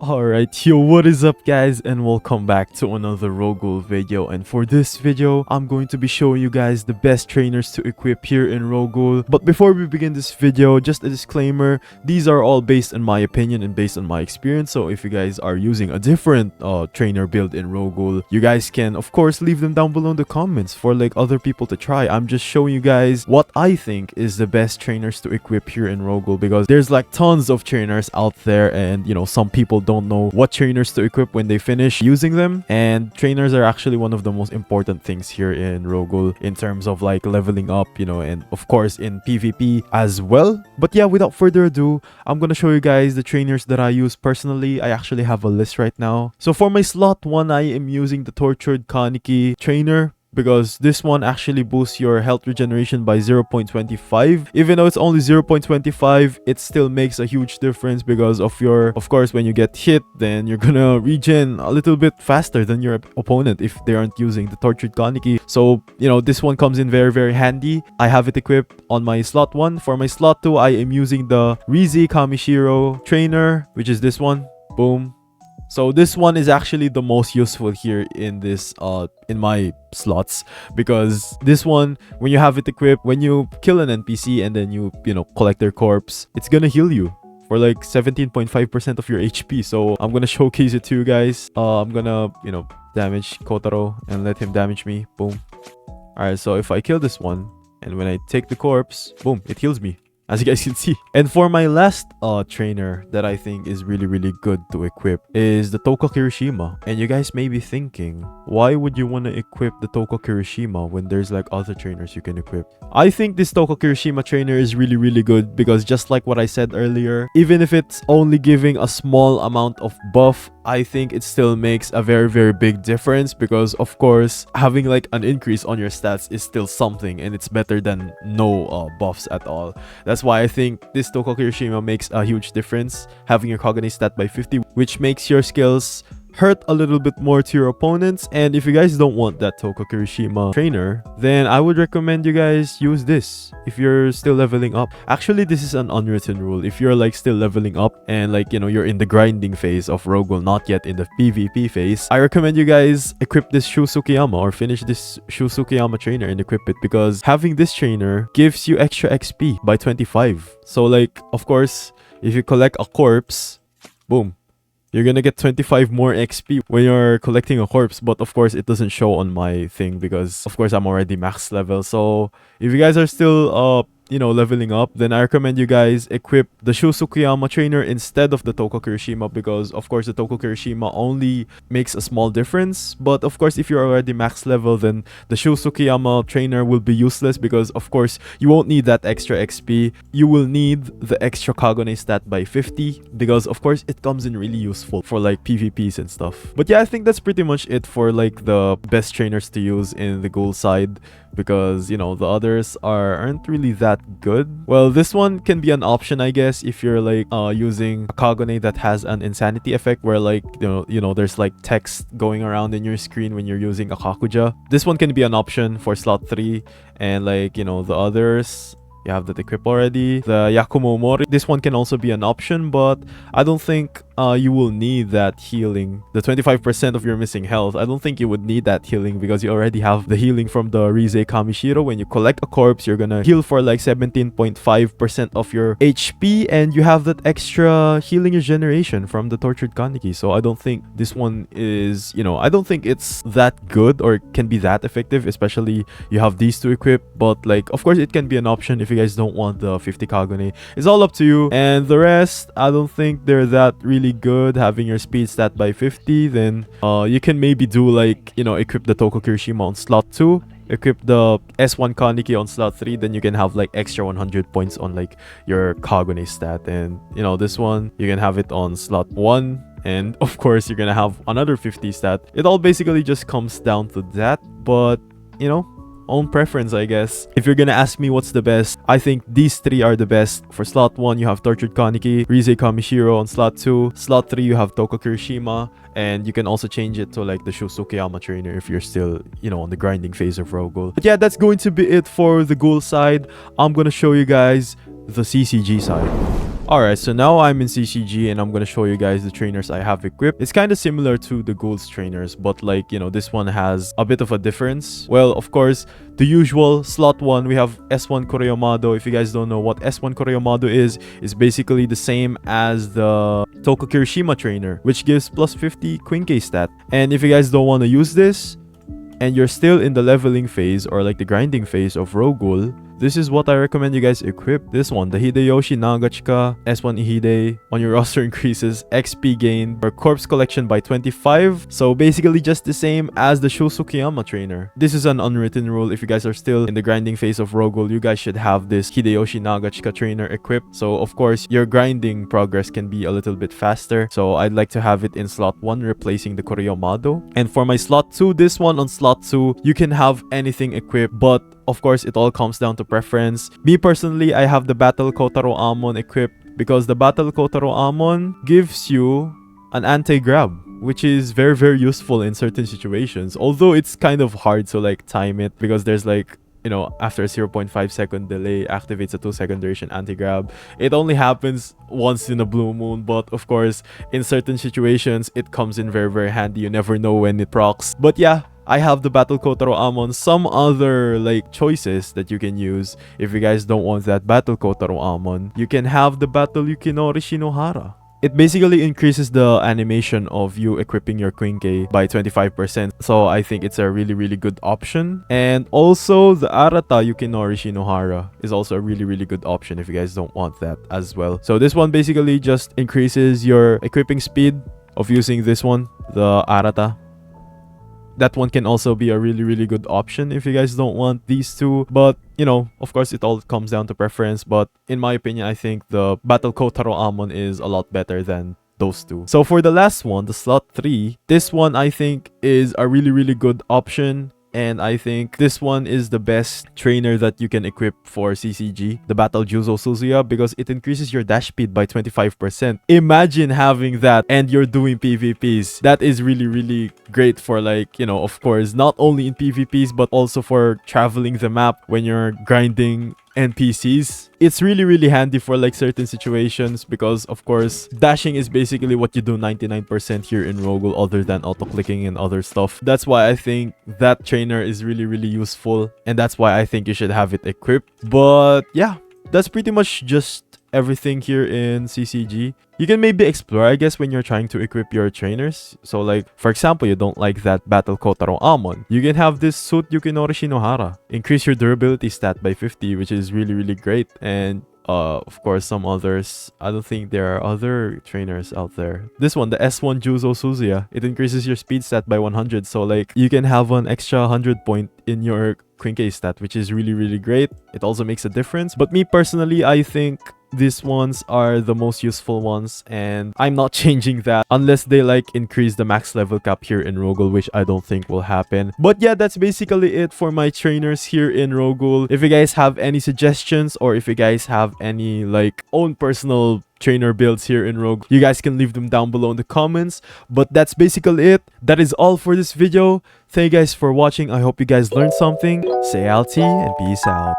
Alright, yo, what is up guys, and welcome back to another Ro-Ghoul video. And for this video, I'm going to be showing you guys the best trainers to equip here in Ro-Ghoul. But before we begin this video, just a disclaimer, these are all based on my opinion and based on my experience. So if you guys are using a different trainer build in Ro-Ghoul, you guys can of course leave them down below in the comments for like other people to try. I'm just showing you guys what I think is the best trainers to equip here in Ro-Ghoul, because there's like tons of trainers out there, and you know, some people don't know what trainers to equip when they finish using them. And trainers are actually one of the most important things here in Ro-Ghoul in terms of like leveling up, you know, and of course in PvP as well. But yeah, without further ado, I'm gonna show you guys the trainers that I use personally. I actually have a list right now. So for my slot 1, I am using the Tortured Kaneki trainer, because this one actually boosts your health regeneration by 0.25. Even though it's only 0.25, it still makes a huge difference, because of course when you get hit, then you're gonna regen a little bit faster than your opponent if they aren't using the Tortured Kaneki. So you know, this one comes in very handy. I have it equipped on my slot 1. For my slot 2, I am using the Rizei Kamishiro trainer, which is this one. Boom. So this one is actually the most useful here in this in my slots, because this one, when you have it equipped, when you kill an NPC and then you know, collect their corpse, it's gonna heal you for like 17.5% of your HP. So I'm gonna showcase it to you guys. I'm gonna, you know, damage Kotaro and let him damage me. Boom. Alright, so if I kill this one and when I take the corpse, boom, it heals me, as you guys can see. And for my last trainer that I think is really good to equip is the Touka Kirishima. And you guys may be thinking, why would you want to equip the Touka Kirishima when there's like other trainers you can equip? I think this Touka Kirishima trainer is really good, because just like what I said earlier, even if it's only giving a small amount of buff, I think it still makes a very big difference, because of course having like an increase on your stats is still something, and it's better than no buffs at all. That's why I think this Touka Kirishima makes a huge difference, having your Kagane stat by 50, which makes your skills hurt a little bit more to your opponents. And if you guys don't want that Touka Kirishima trainer, then I would recommend you guys use this if you're still leveling up. Actually, this is an unwritten rule. If you're like still leveling up and like, you know, you're in the grinding phase of Ro-Ghoul, not yet in the PvP phase, I recommend you guys equip this Shusukiyama, or finish this Shusukiyama trainer and equip it, because having this trainer gives you extra XP by 25. So like, of course, if you collect a corpse, boom, you're gonna get 25 more XP when you're collecting a corpse. But of course, it doesn't show on my thing, because of course I'm already max level. So if you guys are still you know, leveling up, then I recommend you guys equip the Shusukiyama trainer instead of the Touka Kirishima, because of course the Touka Kirishima only makes a small difference. But of course, if you're already max level, then the Shusukiyama trainer will be useless, because of course you won't need that extra XP. You will need the extra Kagane stat by 50, because of course it comes in really useful for like PvPs and stuff. But yeah, I think that's pretty much it for like the best trainers to use in the Ghoul side, because you know, the others aren't really that good. Well, this one can be an option, I guess, if you're like using a Kagane that has an insanity effect, where like you know there's like text going around in your screen when you're using a Kakuja. This one can be an option for slot 3. And like, you know, the others, you have that equipped already. The Yakumo Mori, this one can also be an option, but I don't think you will need that healing. The 25% of your missing health, I don't think you would need that healing, because you already have the healing from the Rizei Kamishiro. When you collect a corpse, you're gonna heal for like 17.5% of your HP, and you have that extra healing regeneration from the Tortured Kaneki. So I don't think this one is, you know, I don't think it's that good or can be that effective, especially you have these two equipped. But like, of course it can be an option if you guys don't want the 50 Kagane. It's all up to you. And the rest, I don't think they're that really good. Having your speed stat by 50, then you can maybe do like, you know, equip the Touka Kirishima on slot 2, equip the S1 Kaneki on slot 3, then you can have like extra 100 points on like your Kagane stat. And you know, this one you can have it on slot 1, and of course you're gonna have another 50 stat. It all basically just comes down to that, but you know, own preference, I guess. If you're gonna ask me what's the best, I think these three are the best. For slot 1, you have Tortured Kaneki, Rizei Kamishiro. On slot 2, slot 3, you have Touka Kirishima, and you can also change it to like the Shusukiyama trainer if you're still, you know, on the grinding phase of Ro-Ghoul. But yeah, that's going to be it for the Ghoul side. I'm gonna show you guys the CCG side. Alright, so now I'm in CCG and I'm gonna show you guys the trainers I have equipped. It's kind of similar to the Ghoul's trainers, but like, you know, this one has a bit of a difference. Well, of course, the usual slot 1, we have S1 Koreyamado. If you guys don't know what S1 Koreyamado is basically the same as the Toku Kirishima trainer, which gives plus 50 Quinke stat. And if you guys don't want to use this, and you're still in the leveling phase or like the grinding phase of Ro-Ghoul, this is what I recommend you guys equip. This one, the Hideyoshi Nagachika S1 Ihide. On your roster increases XP gain or corpse collection by 25. So basically just the same as the Shosukiyama trainer. This is an unwritten rule. If you guys are still in the grinding phase of Ro-Ghoul, you guys should have this Hideyoshi Nagachika trainer equipped. So of course, your grinding progress can be a little bit faster. So I'd like to have it in slot 1, replacing the Koreyamado. And for my slot 2, this one on slot 2, you can have anything equipped, but of course, it all comes down to preference. Me personally, I have the Battle Kotaro Amon equipped because the Battle Kotaro Amon gives you an anti-grab, which is very, very useful in certain situations. Although it's kind of hard to like time it because there's like, you know, after a 0.5 second delay, activates a 2-second duration anti-grab. It only happens once in a blue moon, but of course, in certain situations, it comes in very, very handy. You never know when it procs. But yeah, I have the Battle Kotaro Amon. Some other like choices that you can use if you guys don't want that Battle Kotaro Amon. You can have the Battle Yukinori Shinohara. It basically increases the animation of you equipping your Quinke by 25%. So I think it's a really, really good option. And also the Arata Yukinori Shinohara is also a really, really good option if you guys don't want that as well. So this one basically just increases your equipping speed of using this one, the Arata. That one can also be a really, really good option if you guys don't want these two. But, you know, of course, it all comes down to preference. But in my opinion, I think the Battle Kotaro Amon is a lot better than those two. So for the last one, the slot 3, this one I think is a really, really good option. And I think this one is the best trainer that you can equip for CCG, the Battle Juzo Suzuya, because it increases your dash speed by 25%. Imagine having that and you're doing PvPs. That is really, really great for like, you know, of course, not only in PvPs, but also for traveling the map when you're grinding NPCs. It's really, really handy for like certain situations because of course dashing is basically what you do 99% here in Ro-Ghoul other than auto-clicking and other stuff. That's why I think that trainer is really, really useful, and that's why I think you should have it equipped. But yeah, that's pretty much just everything here in CCG. You can maybe explore, I guess, when you're trying to equip your trainers. So like, for example, you don't like that Battle Kotaro Amon. You can have this Suit Yukinori Shinohara. Increase your durability stat by 50, which is really, really great. And of course, some others. I don't think there are other trainers out there. This one, the S1 Juzo Suzuya. It increases your speed stat by 100. So like, you can have an extra 100 point in your Quinke stat, which is really, really great. It also makes a difference. But me personally, I think these ones are the most useful ones, and I'm not changing that unless they like increase the max level cap here in Ro-Ghoul, which I don't think will happen. But yeah, that's basically it for my trainers here in Ro-Ghoul. If you guys have any suggestions or if you guys have any like own personal trainer builds here in Ro-Ghoul, you guys can leave them down below in the comments. But that's basically it. That is all for this video. Thank you guys for watching. I hope you guys learned something. Say LT and peace out.